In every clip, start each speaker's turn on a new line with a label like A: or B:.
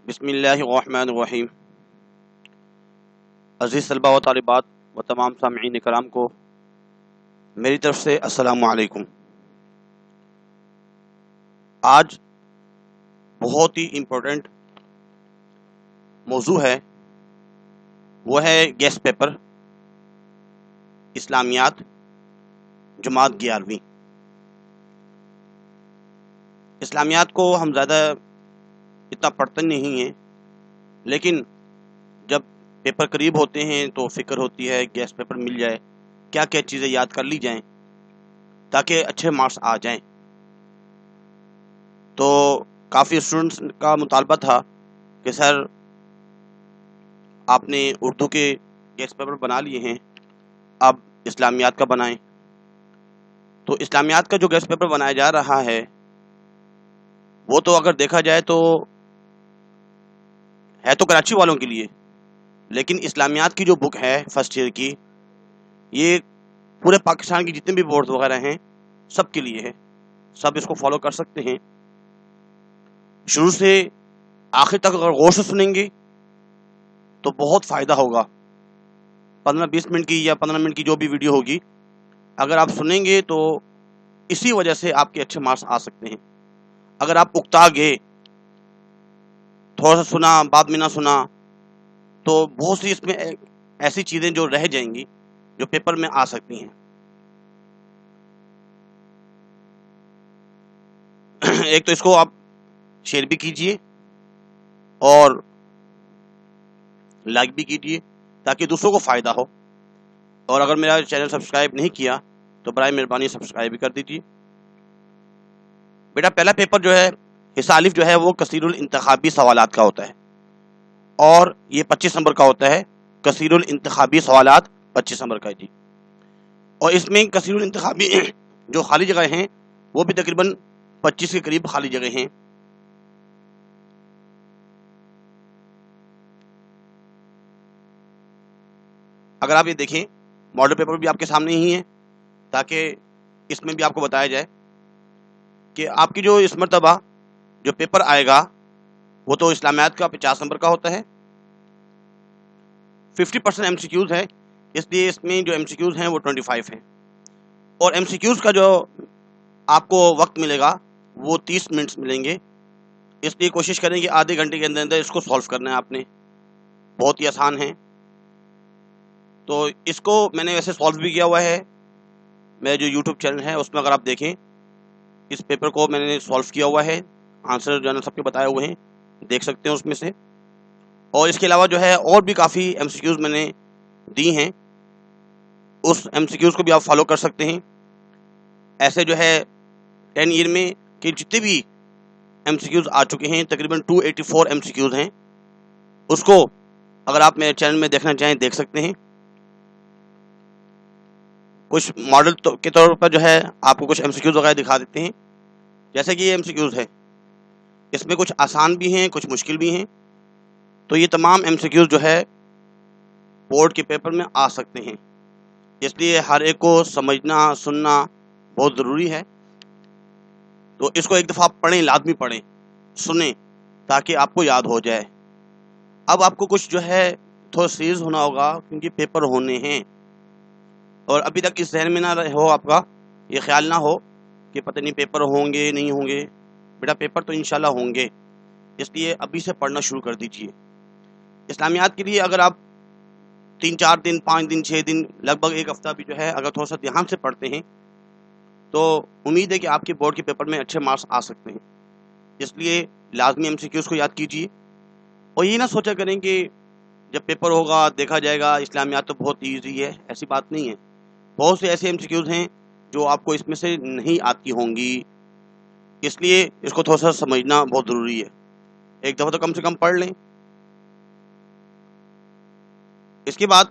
A: بسم اللہ الرحمن الرحیم۔ عزیز طلبہ و طالبات و تمام سامعین کرام کو میری طرف سے السلام علیکم۔ آج بہت ہی امپورٹنٹ موضوع ہے، وہ ہے گیسٹ پیپر اسلامیات جماعت 11ویں۔ اسلامیات کو ہم زیادہ اتنا پڑھتے نہیں ہیں، لیکن جب پیپر قریب ہوتے ہیں تو فکر ہوتی ہے گیسٹ پیپر مل جائے، کیا کیا چیزیں یاد کر لی جائیں تاکہ اچھے مارکس آ جائیں۔ تو کافی اسٹوڈنٹس کا مطالبہ تھا کہ سر آپ نے اردو کے گیسٹ پیپر بنا لیے ہیں، اب اسلامیات کا بنائیں۔ تو اسلامیات کا جو گیسٹ پیپر بنایا جا رہا ہے وہ تو اگر دیکھا جائے تو ہے تو کراچی والوں کے لیے، لیکن اسلامیات کی جو بک ہے فرسٹ ایئر کی، یہ پورے پاکستان کی جتنے بھی بورڈ وغیرہ ہیں سب کے لیے ہے، سب اس کو فالو کر سکتے ہیں۔ شروع سے آخر تک اگر غور سے سنیں گے تو بہت فائدہ ہوگا۔ 15-20 منٹ کی یا 15 منٹ کی جو بھی ویڈیو ہوگی، اگر آپ سنیں گے تو اسی وجہ سے آپ کے اچھے مارکس آ سکتے ہیں۔ اگر آپ اکتا گئے، تھوڑا سا سنا بعد میں نہ سنا، تو بہت سی اس میں ایسی چیزیں جو رہ جائیں گی جو پیپر میں آ سکتی ہیں۔ ایک تو اس کو آپ شیئر بھی کیجئے اور لائک بھی کیجئے تاکہ دوسروں کو فائدہ ہو، اور اگر میرا چینل سبسکرائب نہیں کیا تو برائے مہربانی سبسکرائب بھی کر دیجئے۔ بیٹا پہلا پیپر جو ہے حصہ الف جو ہے وہ کثیر الانتخابی سوالات کا ہوتا ہے، اور یہ 25 نمبر کا ہوتا ہے۔ کثیر الانتخابی سوالات 25 نمبر کا جی، اور اس میں کثیر الانتخابی جو خالی جگہ ہیں وہ بھی تقریباً 25 کے قریب خالی جگہ ہیں۔ اگر آپ یہ دیکھیں، ماڈل پیپر بھی آپ کے سامنے ہی ہے، تاکہ اس میں بھی آپ کو بتایا جائے کہ آپ کی جو اس مرتبہ جو پیپر آئے گا وہ تو اسلامیات کا 50 نمبر کا ہوتا ہے، 50% ایم سی کیوز ہے، اس لیے اس میں جو ایم سی کیوز ہیں وہ 25 ہیں، اور ایم سی کیوز کا جو آپ کو وقت ملے گا وہ 30 منٹس ملیں گے۔ اس لیے کوشش کریں کہ آدھے گھنٹے کے اندر اندر اس کو سولو کرنا ہے آپ نے، بہت ہی آسان ہے۔ تو اس کو میں نے ویسے سولو بھی کیا ہوا ہے، میرا جو یوٹیوب چینل ہے اس میں اگر آپ دیکھیں، اس پیپر کو میں نے سولو کیا ہوا ہے، آنسر جو ہے نا سب کے بتائے ہوئے ہیں، دیکھ سکتے ہیں اس میں سے۔ اور اس کے علاوہ جو ہے اور بھی کافی ایم سی کیوز میں نے دی ہیں، اس ایم سی کیوز کو بھی آپ فالو کر سکتے ہیں۔ ایسے جو ہے 10 ایئر میں کہ جتنے بھی ایم سی کیوز آ چکے ہیں تقریباً 284 ایم سی کیوز ہیں، اس کو اگر آپ میرے چینل میں دیکھنا چاہیں دیکھ سکتے ہیں۔ کچھ ماڈل کے طور پر جو ہے آپ کو کچھ ایم سی کیوز وغیرہ دکھا دیتے ہیں، جیسے کہ یہ ایم سی کیوز ہے، اس میں کچھ آسان بھی ہیں کچھ مشکل بھی ہیں۔ تو یہ تمام ایم سی کیوز جو ہے بورڈ کے پیپر میں آ سکتے ہیں، اس لیے ہر ایک کو سمجھنا سننا بہت ضروری ہے۔ تو اس کو ایک دفعہ پڑھیں، لازمی پڑھیں، سنیں، تاکہ آپ کو یاد ہو جائے۔ اب آپ کو کچھ جو ہے تھوڑا سیریس ہونا ہوگا کیونکہ پیپر ہونے ہیں، اور ابھی تک اس ذہن میں نہ ہو، آپ کا یہ خیال نہ ہو کہ پتہ نہیں پیپر ہوں گے نہیں ہوں گے۔ بیٹا پیپر تو انشاءاللہ ہوں گے، اس لیے ابھی سے پڑھنا شروع کر دیجئے۔ اسلامیات کے لیے اگر آپ 3-4 دن 5 دن 6 دن لگ بھگ ایک ہفتہ بھی جو ہے اگر تھوڑا سا دھیان سے پڑھتے ہیں تو امید ہے کہ آپ کے بورڈ کے پیپر میں اچھے مارکس آ سکتے ہیں۔ اس لیے لازمی ایم سی کیوز کو یاد کیجیے، اور یہ نہ سوچا کریں کہ جب پیپر ہوگا دیکھا جائے گا اسلامیات تو بہت ایزی ہے، ایسی بات نہیں ہے۔ بہت سے ایسے ایم سی کیوز ہیں جو آپ کو اس میں سے نہیں آتی ہوں گی، اس لیے اس کو تھوڑا سا سمجھنا بہت ضروری ہے۔ ایک دفعہ تو کم سے کم پڑھ لیں۔ اس کے بعد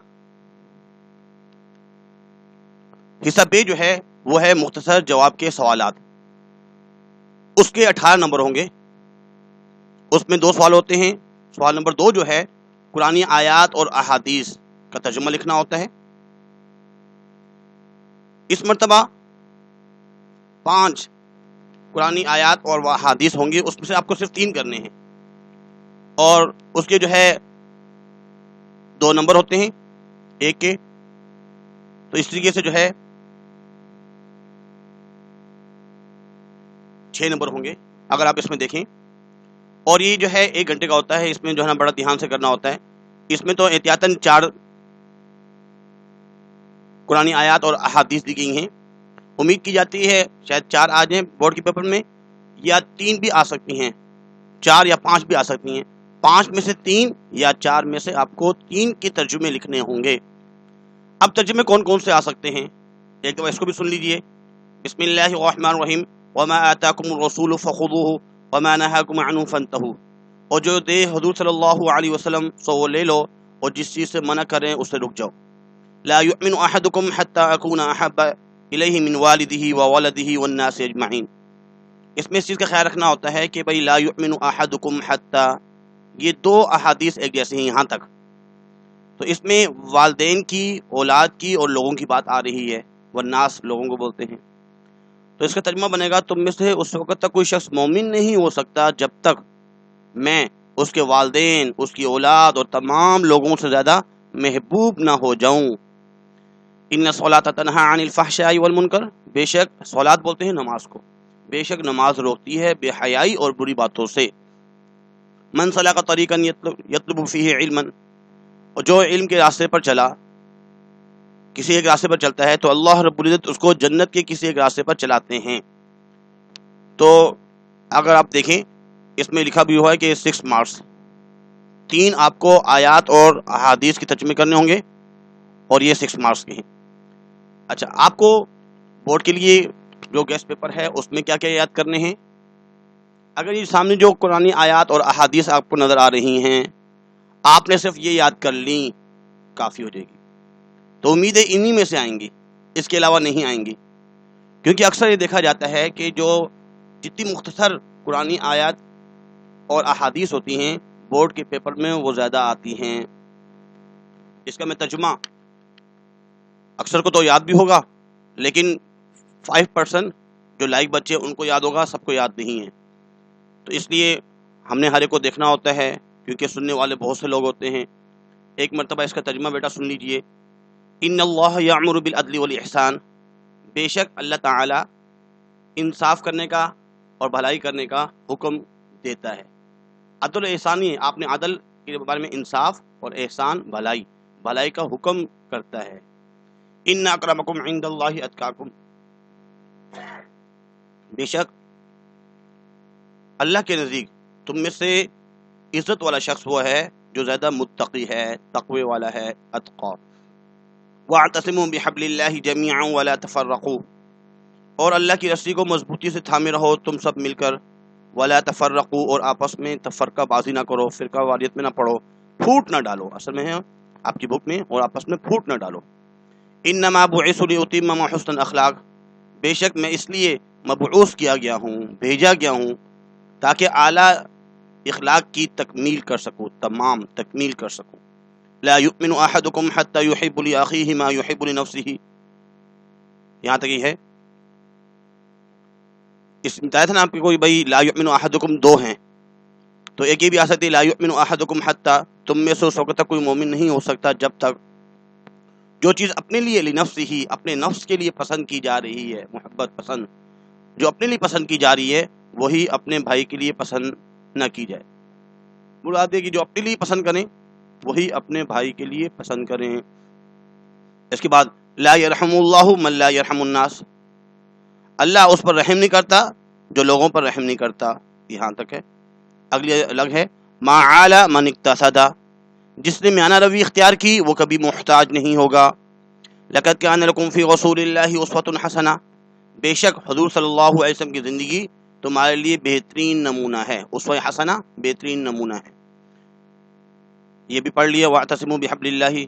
A: حصہ بے جو ہے وہ ہے مختصر جواب کے سوالات، اس کے 18 نمبر ہوں گے، اس میں 2 سوال ہوتے ہیں۔ سوال نمبر 2 جو ہے قرآنی آیات اور احادیث کا ترجمہ لکھنا ہوتا ہے۔ اس مرتبہ 5 قرآنی آیات اور احادیث ہوں گے، اس میں سے آپ کو صرف 3 کرنے ہیں، اور اس کے جو ہے 2 نمبر ہوتے ہیں ایک کے، تو اس طریقے سے جو ہے 6 نمبر ہوں گے اگر آپ اس میں دیکھیں. اور یہ جو ہے 1 گھنٹے کا ہوتا ہے، اس میں جو ہے نا بڑا دھیان سے کرنا ہوتا ہے. اس میں تو احتیاطاً 4 قرآنی آیات اور احادیث دی گئی ہیں. امید کی جاتی ہے شاید 4 آ جائیں بورڈ کے پیپر میں، یا 3 بھی آ سکتی ہیں، 4 یا 5 بھی آ سکتی ہیں. 5 میں سے 3 یا 4 میں سے آپ کو 3 کے ترجمے لکھنے ہوں گے. اب ترجمے کون کون سے آ سکتے ہیں، ایک دفعہ اس کو بھی سن لیجئے. بسم اللہ الرحمن الرحیم. وما آتاکم الرسول فخذوہ وما نہاکم عنہ فانتہوا. اور جو دے حضور صلی اللہ علیہ وسلم سو وہ لے لو، اور جس چیز سے منع کریں اس سے رک جاؤ. لا یؤمن احدکم حتی اکون احب الیہ من والدہ وولدہ والناس اجمعین. اس میں اس چیز کا خیال رکھنا ہوتا ہے کہ بھئی لا یؤمن احدکم حتی، یہ 2 احادیث ایک جیسے ہیں یہاں تک، تو اس میں والدین کی، اولاد کی اور لوگوں کی بات آ رہی ہے. والناس لوگوں کو بولتے ہیں. تو اس کا ترجمہ بنے گا تم میں سے اس وقت تک کوئی شخص مومن نہیں ہو سکتا جب تک میں اس کے والدین، اس کی اولاد اور تمام لوگوں سے زیادہ محبوب نہ ہو جاؤں. ان الصلاۃ تنہی عن الفحشاء والمنکر، بے شک صلاۃ بولتے ہیں نماز کو، بے شک نماز روکتی ہے بے حیائی اور بری باتوں سے. من سلک طریقا یطلب فیہ علما، اور جو علم کے راستے پر چلا، کسی ایک راستے پر چلتا ہے تو اللہ رب العزت اس کو جنت کے کسی ایک راستے پر چلاتے ہیں. تو اگر آپ دیکھیں اس میں لکھا بھی ہوا ہے کہ 6 مارکس، 3 آپ کو آیات اور احادیث کے ترجمے کرنے ہوں گے، اور یہ 6 مارکس کے ہیں. اچھا، آپ کو بورڈ کے لیے جو گیسٹ پیپر ہے اس میں کیا کیا یاد کرنے ہیں؟ اگر یہ سامنے جو قرآنی آیات اور احادیث آپ کو نظر آ رہی ہیں، آپ نے صرف یہ یاد کر لیں کافی ہو جائے گی. تو امیدیں انہی میں سے آئیں گی، اس کے علاوہ نہیں آئیں گی. کیونکہ اکثر یہ دیکھا جاتا ہے کہ جو جتنی مختصر قرآنی آیات اور احادیث ہوتی ہیں بورڈ کے پیپر میں وہ زیادہ آتی ہیں. اس کا میں ترجمہ اکثر کو تو یاد بھی ہوگا، لیکن 5% جو لائق بچے ان کو یاد ہوگا، سب کو یاد نہیں ہے. تو اس لیے ہم نے ہر ایک کو دیکھنا ہوتا ہے، کیونکہ سننے والے بہت سے لوگ ہوتے ہیں. ایک مرتبہ اس کا ترجمہ بیٹا سن لیجئے. ان اللہ یامر بالعدل والاحسان، بے شک اللہ تعالی انصاف کرنے کا اور بھلائی کرنے کا حکم دیتا ہے. عدل و احسان ہی، آپ نے عدل کے بارے میں انصاف اور احسان بھلائی کا حکم کرتا ہے. ان اکرمکم عند اللہ اتقاکم، بے شک اللہ کے نزدیک تم میں سے عزت والا شخص وہ ہے جو زیادہ متقی ہے، تقوی والا ہے، اتقا. واعتصموا بحبل اللہ جميعا ولا تفرقوا، اور اللہ کی رسی کو مضبوطی سے تھامے رہو تم سب مل کر. ولا تفرقوا، اور آپس میں تفرقہ بازی نہ کرو، فرقہ واریت میں نہ پڑو، پھوٹ نہ ڈالو. اصل میں ہے آپ کی بک میں، اور آپس میں پھوٹ نہ ڈالو. انما بعثت لاتمم حسن الاخلاق، بے شک میں اس لیے مبعوث کیا گیا ہوں، بھیجا گیا ہوں تاکہ اعلیٰ اخلاق کی تکمیل کر سکوں، تمام تکمیل کر سکوں. لا یؤمن احدکم حتی یحب لاخیہ ما یحب لنفسہ، یہاں تک ہی ہے. اس میں بتایا تھا نا آپ کو کوئی بھائی لا یؤمن احدکم 2 ہیں، تو ایک یہ بھی آ سکتی ہے لا یؤمن احدکم حتی، تم میں سے اس وقت تک کوئی مومن نہیں ہو سکتا جب تک جو چیز اپنے لیے لنفسہ، اپنے نفس کے لیے پسند کی جا رہی ہے، محبت پسند جو اپنے لیے پسند کی جا رہی ہے وہی اپنے بھائی کے لیے پسند نہ کی جائے. مراد ہے کہ جو اپنے لیے پسند کریں وہی اپنے بھائی کے لیے پسند کریں. اس کے بعد لا یرحم اللہ من لا یرحم الناس، اللہ اس پر رحم نہیں کرتا جو لوگوں پر رحم نہیں کرتا. یہاں تک ہے. اگلی الگ ہے ما عال من اقتصد، جس نے میانہ روی اختیار کی وہ کبھی محتاج نہیں ہوگا. لقد کان لکم فی رسول اللہ اسوۃ حسنہ، بے شک حضور صلی اللہ علیہ وسلم کی زندگی تمہارے لیے بہترین نمونہ ہے. اسوہ حسنہ بہترین نمونہ ہے. یہ بھی پڑھ لیا. واعتصموا بحبل اللہ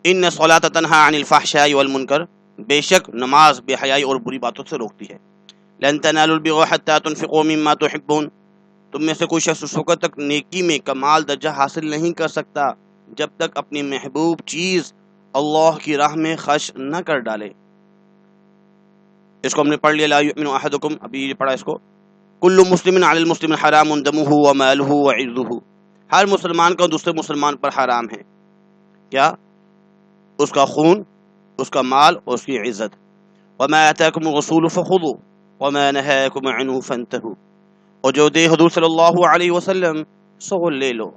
A: ان الصلاۃ تنہی عن الفحشاء والمنکر، بے شک نماز بے حیائی اور بری باتوں سے روکتی ہے. لن تنالوا البر حتى تنفقوا مما تحبون، تم میں سے کوئی شخص اس وقت تک نیکی میں کمال درجہ حاصل نہیں کر سکتا جب تک اپنی محبوب چیز اللہ کی راہ میں خرچ نہ کر ڈالے. اس کو ہم نے پڑھ لیا. لا یؤمن احدکم، ابھی یہ پڑھا اس کو. کل مسلم علی المسلم حرام دمہ ومالہ وعرضہ، ہر مسلمان کا دوسرے مسلمان پر حرام ہے کیا؟ اس کا خون، اس کا مال اور اس کی عزت. وما آتاکم الرسول فخذوا وما نہاکم عنہ فانتہوا، اور جو دے حضور صلی اللہ علیہ وسلم سو لے لو،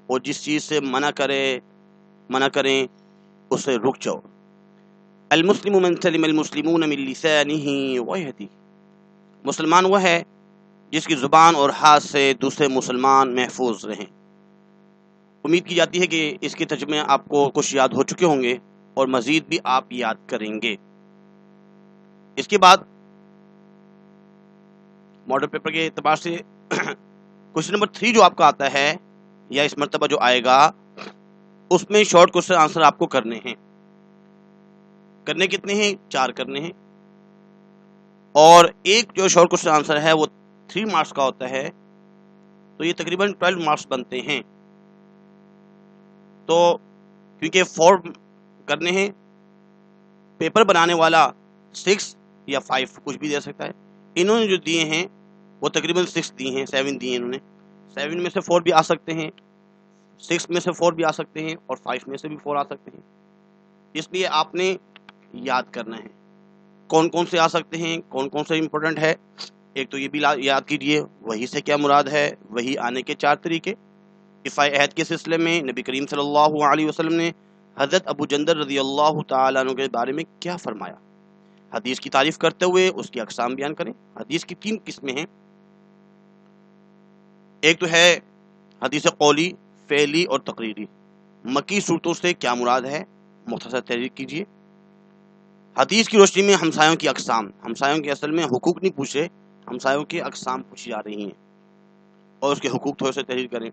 A: اور جس چیز سے منع کریں اس سے رک جاؤ. المسلم من سلم المسلمون من لسانہ ویدہ، مسلمان وہ ہے جس کی زبان اور ہاتھ سے دوسرے مسلمان محفوظ رہیں. امید کی جاتی ہے کہ اس کے ترجمے آپ کو کچھ یاد ہو چکے ہوں گے اور مزید بھی آپ یاد کریں گے. اس کے بعد ماڈل پیپر کے اعتبار سے کوشچن نمبر 3 جو آپ کا آتا ہے یا اس مرتبہ جو آئے گا، اس میں شارٹ کوشچن آنسر آپ کو کرنے ہیں. کرنے کتنے ہیں؟ 4 کرنے ہیں. اور ایک جو شارٹ کوشچن آنسر ہے وہ 3 مارکس کا ہوتا ہے، تو یہ تقریباً 12 مارکس بنتے ہیں. تو کیونکہ 4 کرنے ہیں، پیپر بنانے والا 6 یا 5 کچھ بھی دے سکتا ہے. انہوں نے جو دیے ہیں وہ تقریباً 6 دیے ہیں، 7 دیے ہیں انہوں نے. 7 میں سے 4 بھی آ سکتے ہیں، 6 میں سے 4 بھی آ سکتے ہیں، اور 5 میں سے بھی 4 آ سکتے ہیں. اس لیے آپ نے یاد کرنا ہے کون کون سے آ سکتے ہیں، کون کون سے امپورٹنٹ ہے. ایک تو یہ بھی یاد کیجئے وہی سے کیا مراد ہے، وہی آنے کے 4 طریقے. دفاع عہد کے سلسلے میں نبی کریم صلی اللہ علیہ وسلم نے حضرت ابو جندل رضی اللہ تعالیٰ عنہ کے بارے میں کیا فرمایا. حدیث کی تعریف کرتے ہوئے اس کی اقسام بیان کریں. حدیث کی 3 قسمیں ہیں. ایک تو ہے حدیث قولی، فعلی اور تقریری. مکی صورتوں سے کیا مراد ہے، مختصر تحریر کیجیے. حدیث کی روشنی میں ہمسایوں کی اقسام، ہمسایوں کے اصل میں حقوق نہیں پوچھے، ہمسایوں کی اقسام پوچھی جا رہی ہیں، اور اس کے حقوق تھوڑے سے تحریر کریں.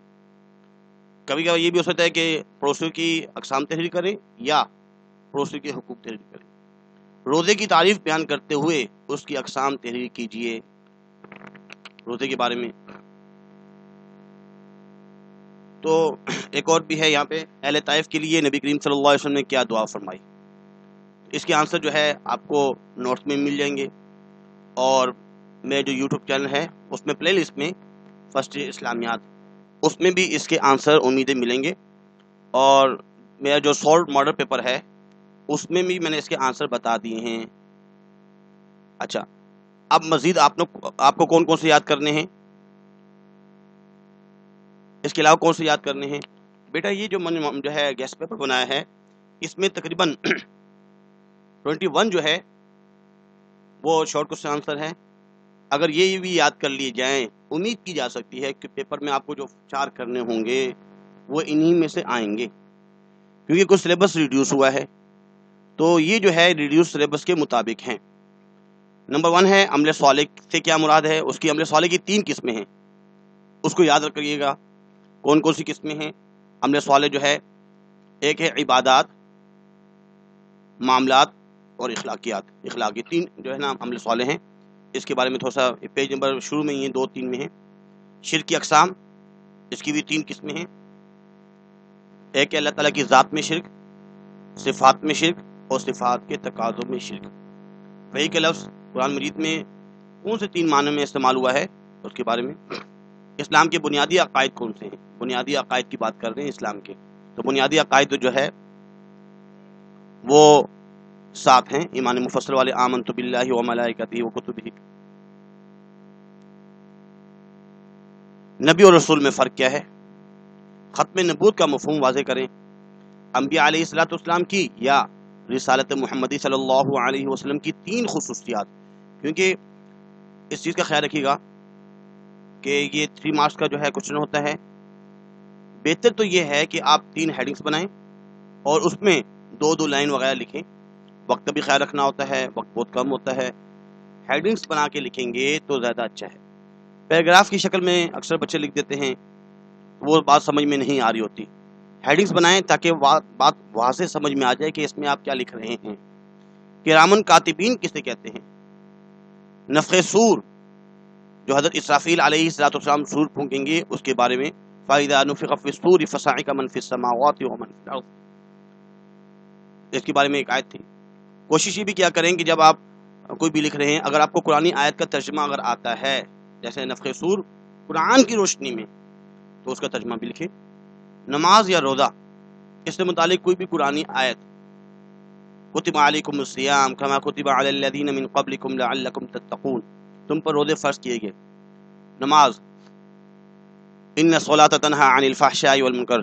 A: کبھی کبھی یہ بھی ہو سکتا ہے کہ پڑوسیوں کی اقسام تحریر کریں یا پڑوسیوں کے حقوق تحریر کریں. روزے کی تعریف بیان کرتے ہوئے اس کی اقسام تحریر کیجیے روزے کے بارے میں. تو ایک اور بھی ہے یہاں پہ، اہل طائف کے لیے نبی کریم صلی اللہ علیہ وسلم نے کیا دعا فرمائی. اس کے آنسر جو ہے آپ کو نوٹس میں مل جائیں گے، اور میرے جو یوٹیوب چینل ہے اس میں پلے لسٹ میں فرسٹ اسلامیات، اس میں بھی اس کے آنسر امیدیں ملیں گے. اور میرا جو سالٹ ماڈل پیپر ہے اس میں بھی میں نے اس کے آنسر بتا دیے ہیں. اچھا، اب مزید آپ کو کون کون سے یاد کرنے ہیں، اس کے علاوہ کون سے یاد کرنے ہیں؟ بیٹا یہ جو میں نے جو ہے گیسٹ پیپر بنایا ہے اس میں تقریباً 21 جو ہے وہ شارٹ کوشچن آنسر ہے. اگر یہ بھی یاد کر لیے جائیں، امید کی جا سکتی ہے کہ پیپر میں آپ کو جو 4 کرنے ہوں گے وہ انہی میں سے آئیں گے، کیونکہ کچھ سلیبس ریڈیوس ہوا ہے. تو یہ جو ہے ریڈیوس سلیبس کے مطابق ہیں. نمبر 1 ہے عمل صالح سے کیا مراد ہے. اس کی عمل صالح کی 3 قسمیں ہیں، اس کو یاد رکھیے گا. کون کون سی قسمیں ہیں عمل صالح جو ہے؟ ایک ہے عبادات، معاملات اور اخلاقیات. اخلاقی 3 جو ہے نا عمل صالح ہیں. اس کے بارے میں تھوڑا سا پیج نمبر شروع میں ہی 2-3 میں ہیں. شرک کی اقسام، اس کی بھی 3 قسمیں ہیں. ایک ہے اللہ تعالیٰ کی ذات میں شرک، صفات میں شرک اور صفات کے تقاضوں میں شرک. وہی کا لفظ قرآن مجید میں کون سے 3 معنوں میں استعمال ہوا ہے اس کے بارے میں. اسلام کے بنیادی عقائد کون سے ہیں؟ بنیادی عقائد کی بات کر رہے ہیں اسلام کے. تو بنیادی عقائد جو ہے وہ 7 ہیں. ایمان مفصل والے، آمنت باللہ و ملائکتہ و کتبہ. نبی اور رسول میں فرق کیا ہے؟ ختم نبوت کا مفہوم واضح کریں. انبیاء علیہ الصلوۃ والسلام کی یا رسالت محمدی صلی اللہ علیہ وسلم کی 3 خصوصیات. کیونکہ اس چیز کا خیال رکھیے گا کہ یہ 3 مارکس کا جو ہے کوشچن ہوتا ہے. بہتر تو یہ ہے کہ آپ 3 ہیڈنگس بنائیں اور اس میں 2 لائن وغیرہ لکھیں. وقت کا بھی خیال رکھنا ہوتا ہے، وقت بہت کم ہوتا ہے. ہیڈنگس بنا کے لکھیں گے تو زیادہ اچھا ہے. پیراگراف کی شکل میں اکثر بچے لکھ دیتے ہیں، وہ بات سمجھ میں نہیں آ رہی ہوتی. ہیڈنگس بنائیں تاکہ بات واضح سمجھ میں آ جائے کہ اس میں آپ کیا لکھ رہے ہیں. کرامن کاتبین کسے کہتے ہیں؟ نفخ صور، جو حضرت اسرافیل علیہ الصلوۃ والسلام سور پھونکیں گے اس کے بارے میں. فَإِذَا نُفِخَ فِي الصُّورِ فَصَعِقَ مَن فِي السَّمَاوَاتِ وَمَن فِي الْأَرْضِ. اس کے بارے میں ایک آیت تھی. کوشش یہ بھی کیا کریں کہ جب آپ کوئی بھی لکھ رہے ہیں، اگر آپ کو قرآنی آیت کا ترجمہ اگر آتا ہے جیسے نفخ صور قرآن کی روشنی میں، تو اس کا ترجمہ بھی لکھے۔ نماز یا روزہ، اس سے متعلق کوئی بھی قرآنی آیت، کتب علیکم الصیام کما کتب علی الذین من قبلکم لعلکم تتقون، تم پر روزے فرض کیے گئے۔ نماز، ان الصلاۃ تنہی عن الفحشاء والمنکر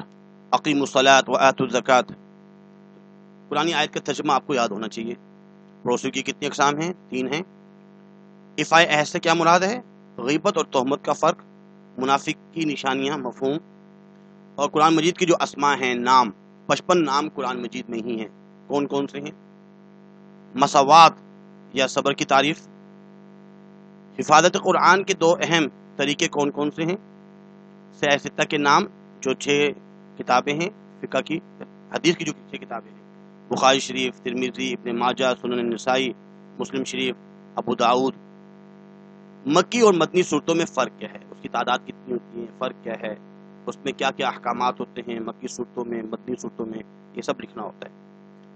A: اقیموا الصلاۃ وآتوا الزکاۃ۔ قرآنی آیت کا ترجمہ آپ کو یاد ہونا چاہیے۔ پڑوسی کی کتنی اقسام ہیں؟ 3 ہیں۔ افاع عہد سے کیا مراد ہے؟ غیبت اور تہمت کا فرق، منافق کی نشانیاں، مفہوم، اور قرآن مجید کی جو اسماء ہیں، نام، 55 نام قرآن مجید میں ہی ہیں۔ کون کون سے ہیں؟ مساوات یا صبر کی تعریف۔ حفاظت قرآن کے 2 اہم طریقے کون کون سے ہیں؟ سیاستہ کے نام، جو 6 کتابیں ہیں فقہ کی، حدیث کی جو 6 کتابیں ہیں، بخاری شریف، ترمذی، ابن ماجہ، سنن النسائی، مسلم شریف، ابو داؤد۔ مکی اور مدنی صورتوں میں فرق کیا ہے؟ اس کی تعداد کتنی ہوتی ہے؟ فرق کیا ہے؟ اس میں کیا کیا احکامات ہوتے ہیں مکی صورتوں میں، مدنی صورتوں میں، یہ سب لکھنا ہوتا ہے۔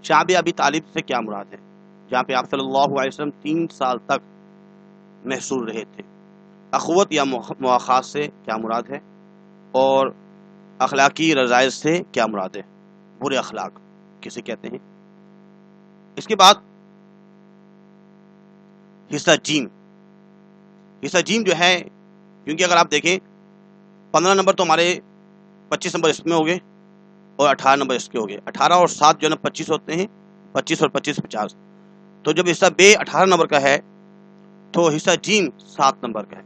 A: شعب ابی طالب سے کیا مراد ہے؟ جہاں پہ آپ صلی اللہ علیہ وسلم 3 سال تک محصور رہے تھے۔ اخوت یا مواخات سے کیا مراد ہے؟ اور اخلاقی رذائل سے کیا مراد ہے؟ برے اخلاق کسے کہتے ہیں؟ اس کے بعد حصہ جیم۔ حصہ جیم جو ہے، کیونکہ اگر آپ دیکھیں 15 نمبر تو ہمارے 25 نمبر اس میں ہو گئے اور 18 نمبر اس کے ہو گئے۔ 18 اور 7 جو ہے نا 25 ہوتے ہیں، 25 اور 25 50۔ تو جب حصہ بے 18 نمبر کا ہے تو حصہ جیم 7 نمبر کا ہے۔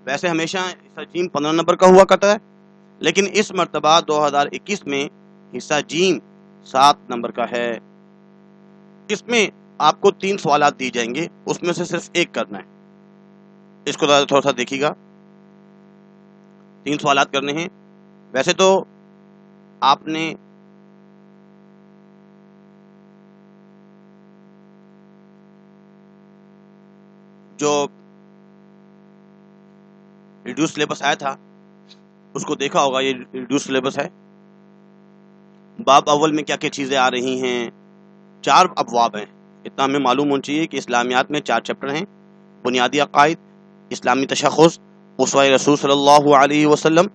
A: ویسے ہمیشہ حصہ جیم 15 نمبر کا ہوا کرتا ہے، لیکن اس مرتبہ 2021 میں حصہ جیم 7 نمبر کا ہے۔ اس میں آپ کو 3 سوالات دی جائیں گے، اس میں سے صرف ایک کرنا ہے۔ اس کو تھوڑا سا دیکھیے گا، 3 سوالات کرنے ہیں۔ ویسے تو آپ نے جو ریڈیوس سلیبس آیا تھا اس کو دیکھا ہوگا، یہ ریڈیوس سلیبس ہے۔ باب اول میں کیا کیا چیزیں آ رہی ہیں؟ 4 ابواب ہیں۔ اتنا ہمیں معلوم ہونا چاہیے کہ اسلامیات میں 4 چیپٹر ہیں: بنیادی عقائد، اسلامی تشخص، اسوہ رسول صلی اللہ علیہ وسلم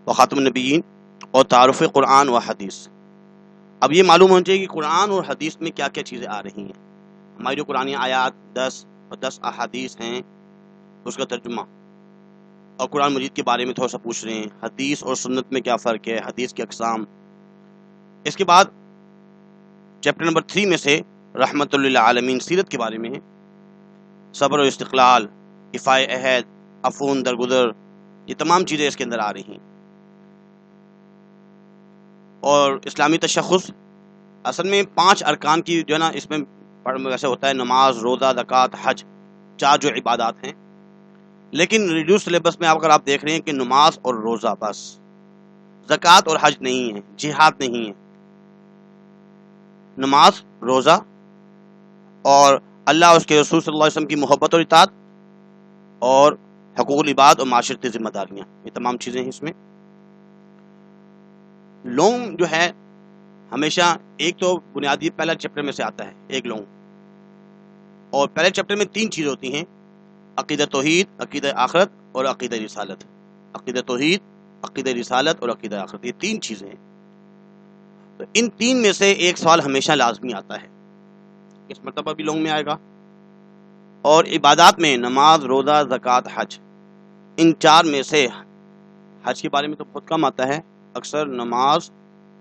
A: و خاتم النبیین، اور تعارف قرآن و حدیث۔ اب یہ معلوم ہونا چاہیے کہ قرآن اور حدیث میں کیا کیا چیزیں آ رہی ہیں۔ ہماری جو قرآن آیات 10 اور 10 احادیث ہیں اس کا ترجمہ، اور قرآن مجید کے بارے میں تھوڑا سا پوچھ رہے ہیں، حدیث اور سنت میں کیا فرق ہے، حدیث کی اقسام۔ اس کے بعد چیپٹر نمبر 3 میں سے رحمت للعالمین سیرت کے بارے میں ہے، صبر و استقلال، افاع عہد، عفو درگزر، یہ تمام چیزیں اس کے اندر آ رہی ہیں۔ اور اسلامی تشخص، اصل میں 5 ارکان کی جو ہے نا اس میں ویسے ہوتا ہے، نماز، روزہ، زکوٰۃ، حج، 4 جو عبادات ہیں۔ لیکن ریڈیوس سلیبس میں اگر آپ دیکھ رہے ہیں کہ نماز اور روزہ بس، زکوٰۃ اور حج نہیں ہے، جہاد نہیں ہے۔ نماز، روزہ اور اللہ اور اس کے رسول صلی اللہ علیہ وسلم کی محبت اور اطاعت، اور حقوق العباد اور معاشرتی ذمہ داریاں، یہ تمام چیزیں ہیں اس میں۔ لونگ جو ہے ہمیشہ ایک تو بنیادی پہلا چیپٹر میں سے آتا ہے، ایک لونگ، اور پہلے چیپٹر میں 3 چیزیں ہوتی ہیں: عقیدہ توحید، عقیدہ آخرت اور عقیدہ رسالت۔ عقیدہ توحید، عقیدہ رسالت اور عقیدہ آخرت، یہ 3 چیزیں ہیں۔ تو ان 3 میں سے ایک سوال ہمیشہ لازمی آتا ہے، اس مرتبہ بھی لونگ میں آئے گا۔ اور عبادات میں نماز، روزہ، زکوٰۃ، حج، ان 4 میں سے حج کے بارے میں تو بہت کم آتا ہے، اکثر نماز،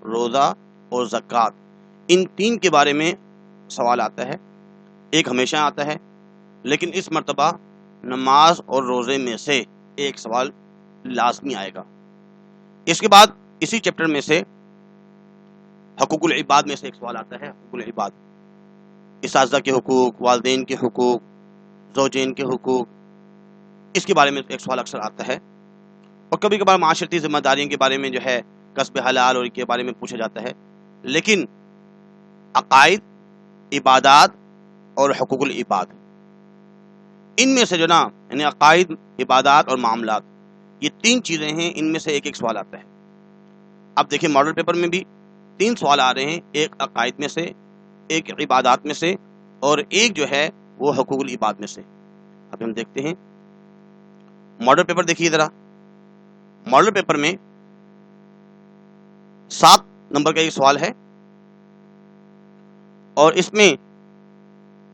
A: روزہ اور زکوٰۃ، ان 3 کے بارے میں سوال آتا ہے، ایک ہمیشہ آتا ہے۔ لیکن اس مرتبہ نماز اور روزے میں سے ایک سوال لازمی آئے گا۔ اس کے بعد اسی چیپٹر میں سے حقوق العباد میں سے ایک سوال آتا ہے، حقوق العباد، اساتذہ کے حقوق، والدین کے حقوق، زوجین کے حقوق، اس کے بارے میں ایک سوال اکثر آتا ہے۔ اور کبھی کبھار معاشرتی ذمہ داریوں کے بارے میں جو ہے، کسب حلال اور کے بارے میں پوچھا جاتا ہے۔ لیکن عقائد، عبادات اور حقوق العباد، ان میں سے جو نا یعنی عقائد، عبادات اور معاملات، یہ 3 چیزیں ہیں، ان میں سے ایک ایک سوال آتا ہے۔ اب دیکھیں ماڈل پیپر میں بھی 3 سوال آ رہے ہیں، ایک عقائد میں سے، ایک عبادات میں سے، اور ایک جو ہے وہ حقوق العباد میں سے۔ ابھی ہم دیکھتے ہیں ماڈل پیپر. دیکھیے ذرا ماڈل پیپر میں 7 نمبر کا ایک سوال ہے اور اس میں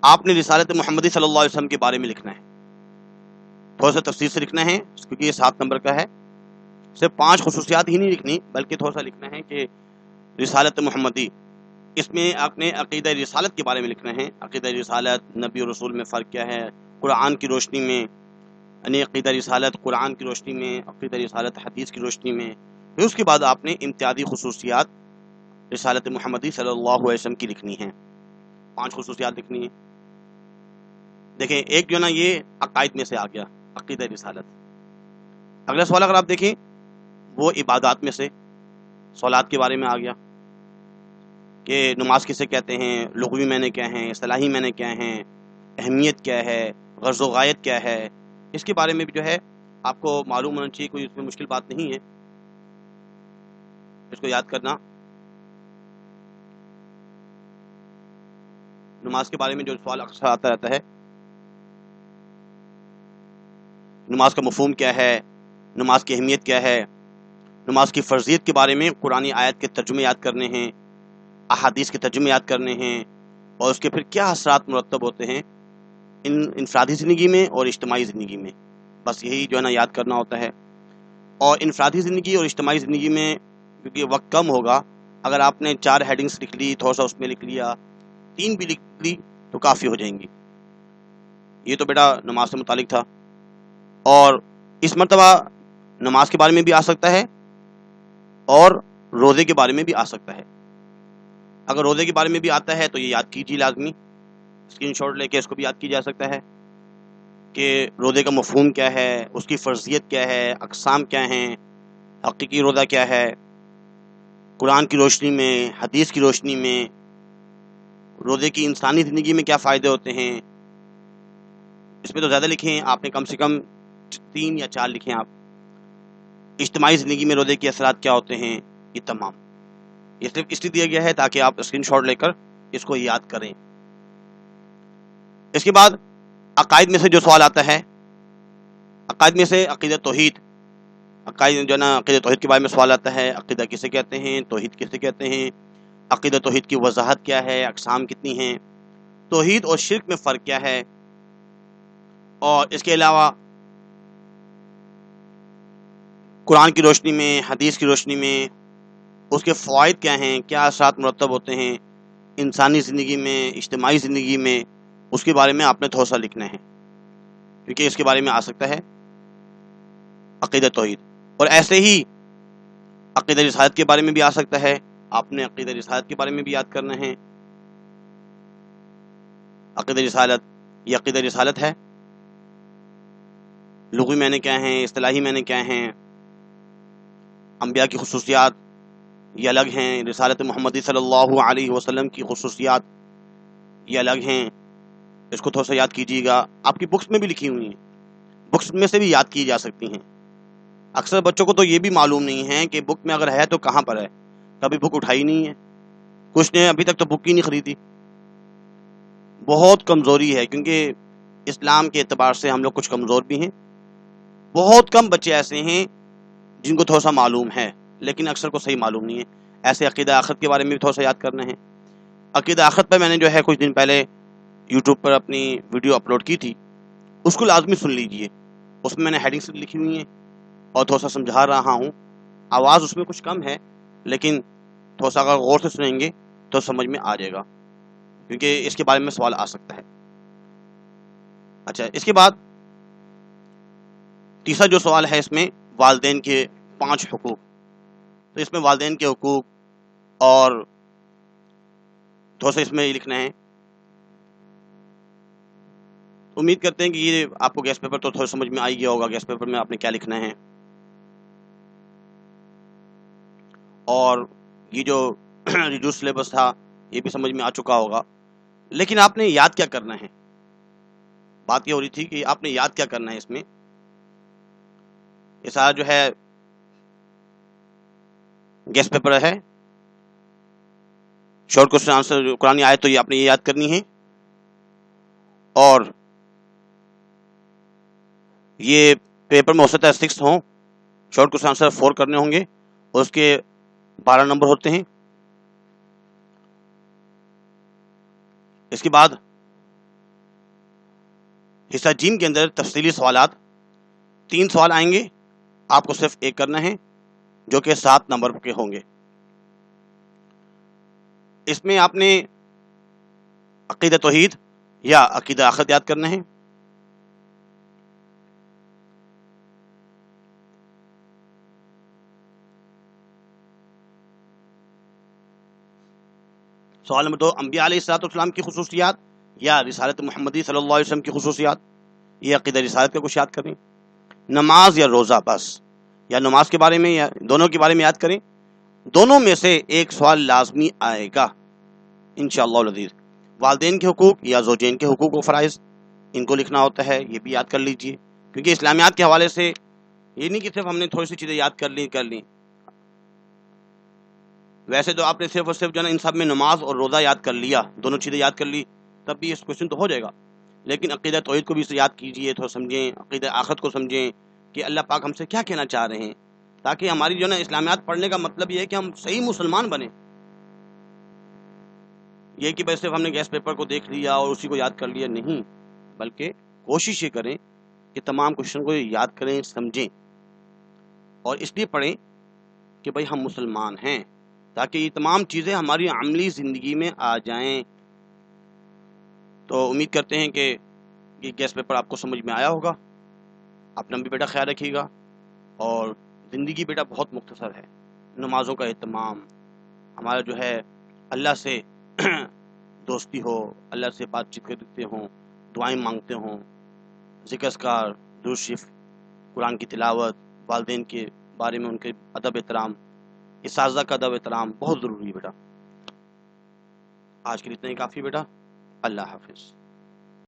A: آپ نے رسالت محمدی صلی اللہ علیہ وسلم کے بارے میں لکھنا ہے. تھوڑا سا تفصیل سے لکھنا ہے کیونکہ یہ 7 نمبر کا ہے. صرف 5 خصوصیات ہی نہیں لکھنی بلکہ تھوڑا سا لکھنا ہے کہ رسالت محمدی. اس میں آپ نے عقیدہ رسالت کے بارے میں لکھنا ہے. عقیدہ رسالت نبی اور رسول میں فرق کیا ہے قرآن کی روشنی میں، یعنی عقیدہ رسالت قرآن کی روشنی میں، عقیدہ رسالت حدیث کی روشنی میں. پھر اس کے بعد آپ نے امتیازی خصوصیات رسالت محمدی صلی اللہ علیہ وسلم کی لکھنی ہیں. 5 خصوصیات لکھنی ہیں. دیکھیں ایک جو ہے نا یہ عقائد میں سے آ گیا عقیدہ رسالت. اگلا سوال اگر آپ دیکھیں وہ عبادات میں سے صلات کے بارے میں آ گیا کہ نماز کسے کہتے ہیں، لغوی معنی کیا ہیں، اصطلاحی معنی کیا ہیں، اہمیت کیا ہے، غرض و غایت کیا ہے. اس کے بارے میں بھی جو ہے آپ کو معلوم ہونا چاہیے. کوئی اس میں مشکل بات نہیں ہے اس کو یاد کرنا. نماز کے بارے میں جو سوال اکثر آتا رہتا ہے، نماز کا مفہوم کیا ہے، نماز کی اہمیت کیا ہے، نماز کی فرضیت کے بارے میں قرآن آیت کے ترجمے یاد کرنے ہیں، احادیث کے ترجمے یاد کرنے ہیں اور اس کے پھر کیا اثرات مرتب ہوتے ہیں انفرادی زندگی میں اور اجتماعی زندگی میں. بس یہی جو ہے نا یاد کرنا ہوتا ہے. اور انفرادی زندگی اور اجتماعی زندگی میں کیونکہ وقت کم ہوگا، اگر آپ نے 4 ہیڈنگس لکھ لی، تھوڑا سا اس میں لکھ لیا، 3 بھی لکھ لی تو کافی ہو جائیں گی. یہ تو بیٹا نماز سے متعلق تھا. اور اس مرتبہ نماز کے بارے میں بھی آ سکتا ہے اور روزے کے بارے میں بھی آ سکتا ہے. اگر روزے کے بارے میں بھی آتا ہے تو یہ یاد کیجیے لازمی، اسکرین شاٹ لے کے اس کو بھی یاد کیا جا سکتا ہے کہ روزے کا مفہوم کیا ہے، اس کی فرضیت کیا ہے، اقسام کیا ہیں، حقیقی روزہ کیا ہے، قرآن کی روشنی میں، حدیث کی روشنی میں روزے کی انسانی زندگی میں کیا فائدے ہوتے ہیں. اس میں تو زیادہ لکھیں، آپ نے کم سے کم 3 یا 4 لکھیں. آپ اجتماعی زندگی میں روزے کے اثرات کیا ہوتے ہیں، یہ تمام یہ صرف اس لیے دیا گیا ہے تاکہ آپ اسکرین شاٹ لے کر اس کو یاد کریں. اس کے بعد عقائد میں سے جو سوال آتا ہے، عقائد میں سے عقیدہ توحید. عقائد جو ہے نا عقیدہ توحید کے بارے میں سوال آتا ہے. عقیدہ کسے کہتے ہیں، توحید کسے کہتے ہیں، عقیدہ توحید کی وضاحت کیا ہے، اقسام کتنی ہیں، توحید اور شرک میں فرق کیا ہے، اور اس کے علاوہ قرآن کی روشنی میں، حدیث کی روشنی میں اس کے فوائد کیا ہیں، کیا اثرات مرتب ہوتے ہیں انسانی زندگی میں، اجتماعی زندگی میں. اس کے بارے میں آپ نے تھوڑا سا لکھنا ہے کیونکہ اس کے بارے میں آ سکتا ہے عقیدہ توحید. اور ایسے ہی عقیدہ رسالت کے بارے میں بھی آ سکتا ہے. آپ نے عقیدہ رسالت کے بارے میں بھی یاد کرنا ہے. عقیدہ رسالت یہ عقیدہ رسالت ہے، لغوی معنی کیا ہیں، اصطلاحی معنی کیا ہیں، انبیاء کی خصوصیات یہ الگ ہیں، رسالت محمدی صلی اللہ علیہ وسلم کی خصوصیات یہ الگ ہیں. اس کو تھوڑا سا یاد کیجیے گا. آپ کی بکس میں بھی لکھی ہوئی ہیں، بکس میں سے بھی یاد کی جا سکتی ہیں. اکثر بچوں کو تو یہ بھی معلوم نہیں ہے کہ بک میں اگر ہے تو کہاں پر ہے، کبھی بک اٹھائی نہیں ہے. کچھ نے ابھی تک تو بک ہی نہیں خریدی. بہت کمزوری ہے کیونکہ اسلام کے اعتبار سے ہم لوگ کچھ کمزور بھی ہیں. بہت کم بچے ایسے ہیں جن کو تھوڑا سا معلوم ہے لیکن اکثر کو صحیح معلوم نہیں ہے. ایسے عقیدہ آخرت کے بارے میں بھی تھوڑا سا یاد کرنا ہے. عقیدہ آخرت پر میں نے جو ہے کچھ دن پہلے یوٹیوب پر اپنی ویڈیو اپلوڈ کی تھی، اس کو لازمی سن لیجئے. اس میں نے ہیڈنگس لکھی ہوئی ہیں اور تھوڑا سا سمجھا رہا ہوں. آواز اس میں کچھ کم ہے لیکن تھوڑا سا اگر غور سے سنیں گے تو سمجھ میں آ جائے گا کیونکہ اس کے بارے میں سوال آ سکتا ہے. اچھا، اس کے بعد تیسرا جو سوال ہے اس میں والدین کے 5 حقوق. تو اس میں والدین کے حقوق اور تھوڑا سا اس میں لکھنا ہے. امید کرتے ہیں کہ یہ آپ کو گیس پیپر تو تھوڑا سمجھ میں آ گیا ہوگا. گیس پیپر میں آپ نے کیا لکھنا ہے اور یہ جو ریڈیوس سلیبس تھا یہ بھی سمجھ میں آ چکا ہوگا. لیکن آپ نے یاد کیا کرنا ہے، بات یہ ہو رہی تھی کہ آپ نے یاد کیا کرنا ہے. اس میں یہ سارا جو ہے گیس پیپر ہے، شارٹ کوسچن آنسر قرآن آیت تو یہ آپ نے یہ یاد کرنی ہے. اور یہ پیپر میں ہو سکتا ہے 6 ہوں، شارٹ کوشچن آنسر 4 کرنے ہوں گے اور اس کے 12 نمبر ہوتے ہیں. اس کے بعد حصہ جیم کے اندر تفصیلی سوالات 3 سوال آئیں گے، آپ کو صرف ایک کرنا ہے جو کہ 7 نمبر کے ہوں گے. اس میں آپ نے عقیدہ توحید یا عقیدہ آخرت یاد کرنا ہے. سوال نمبر 2 انبیاء علیہ الصلوۃ والسلام کی خصوصیات یا رسالت محمدی صلی اللہ علیہ وسلم کی خصوصیات، یہ عقیدہ رسالت کا کچھ یاد کریں. نماز یا روزہ، بس یا نماز کے بارے میں یا دونوں کے بارے میں یاد کریں. دونوں میں سے ایک سوال لازمی آئے گا انشاءاللہ العزیز. والدین کے حقوق یا زوجین کے حقوق و فرائض، ان کو لکھنا ہوتا ہے، یہ بھی یاد کر لیجئے، کیونکہ اسلامیات کے حوالے سے یہ نہیں کہ صرف ہم نے تھوڑی سی چیزیں یاد کر لیں. ویسے تو آپ نے صرف اور صرف جو ہے نا ان سب میں نماز اور روزہ یاد کر لیا، دونوں چیزیں یاد کر لی، تب بھی اس کوشچن تو ہو جائے گا. لیکن عقیدہ توحید کو بھی یاد کیجئے، تھوڑا سمجھیں، عقیدہ آخرت کو سمجھیں کہ اللہ پاک ہم سے کیا کہنا چاہ رہے ہیں، تاکہ ہماری جو ہے نا اسلامیات پڑھنے کا مطلب یہ ہے کہ ہم صحیح مسلمان بنیں. یہ کہ بس صرف ہم نے گیس پیپر کو دیکھ لیا اور اسی کو یاد کر لیا، نہیں، بلکہ کوشش یہ کریں کہ تمام کوشچن کو یاد کریں، سمجھیں، اور اس لیے پڑھیں کہ بھائی ہم مسلمان ہیں، تاکہ یہ تمام چیزیں ہماری عملی زندگی میں آ جائیں. تو امید کرتے ہیں کہ یہ گیس پیپر آپ کو سمجھ میں آیا ہوگا. اپنا بھی بیٹا خیال رکھیے گا، اور زندگی بیٹا بہت مختصر ہے. نمازوں کا اہتمام، ہمارا جو ہے اللہ سے دوستی ہو، اللہ سے بات چیت کرتے ہوں، دعائیں مانگتے ہوں، ذکر اذکار، درود شریف، قرآن کی تلاوت، والدین کے بارے میں ان کے ادب احترام، اساتذہ کا ادب احترام بہت ضروری ہے بیٹا. آج کے لیے اتنا ہی کافی بیٹا. اللہ حافظ.